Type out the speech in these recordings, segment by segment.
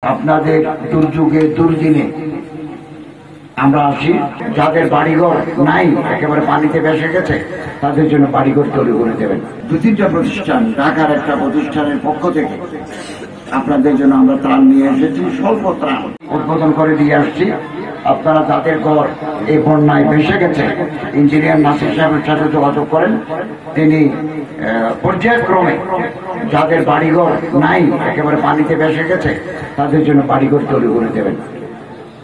আপনাদের দুর্যোগে দুর্দিনে আমরা আসি, যাদের বাড়িঘর নাই একেবারে পানিতে ভেসে গেছে তাদের জন্য বাড়িঘর তৈরি করে দেবেন। দু তিনটা প্রতিষ্ঠান, ঢাকার একটা প্রতিষ্ঠানের পক্ষ থেকে আপনাদের জন্য আমরা ত্রাণ নিয়ে এসেছি, স্বল্প ত্রাণ উদ্বোধন করে দিয়ে আসছি। আপনারা যাদের ঘর এই বন্যায় ভেসে গেছে, ইঞ্জিনিয়ার নাসির সাহেবের সাথে যোগাযোগ করেন, তিনি পর্যায়ক্রমে যাদের বাড়িঘর নাই একেবারে পানিতে ভেসে গেছে তাদের জন্য বাড়িঘর তৈরি করে দেবেন।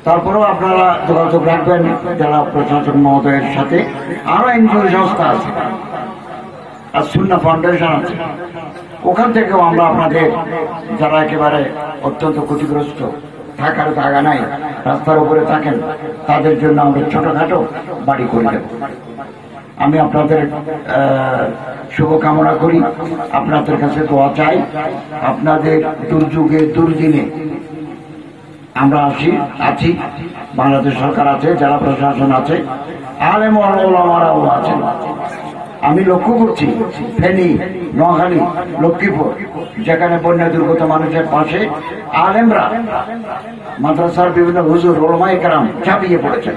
তারপরেও আপনারা যোগাযোগ রাখবেন যারা প্রশাসক মহোদয়ের সাথে। আরো এনজিও সংস্থা আছে, আর সুন্নাহ ফাউন্ডেশন আছে, ওখান থেকেও আমরা আপনাদের যারা একেবারে অত্যন্ত ক্ষতিগ্রস্ত, থাকার জায়গা নাই, রাস্তার উপরে থাকেন, তাদের জন্য আমরা ছোটখাটো বাড়ি করে দেব। আমি আপনাদের শুভকামনা করি, আপনাদের কাছে দোয়া চাই। আপনাদের দুর্যোগে দুর্দিনে আমরা আছি, বাংলাদেশ সরকার আছে, জেলা প্রশাসন আছে, আলেম ওলামারাও আছেন। আমি লক্ষ্য করছি ফেনী, নোয়াখালী, লক্ষ্মীপুর, যেখানে বন্যা দুর্গত মানুষের পাশে আলেমরা, মাদ্রাসার বিভিন্ন হুজুর ওলামায়ে কেরাম ঝাঁপিয়ে পড়েছেন,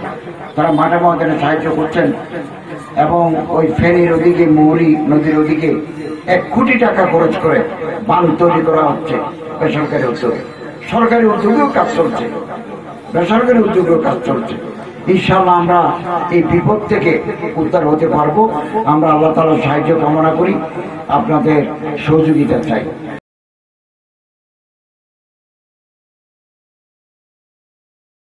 তারা মাঠে ময়দানে সাহায্য করছেন। এবং ওই ফেনীর ওদিকে, মুহুরী নদীর ওদিকে 1 কোটি টাকা খরচ করে বাঁধ তৈরি করা হচ্ছে বেসরকারি উদ্যোগে। সরকারি উদ্যোগেও কাজ চলছে, বেসরকারি উদ্যোগেও কাজ চলছে। ইনশাআল্লাহ আমরা এই বিপদ থেকে উদ্ধার হতে পারবো। আমরা আল্লাহ তাআলার সাহায্য কামনা করি, আপনাদের সহযোগিতা চাই।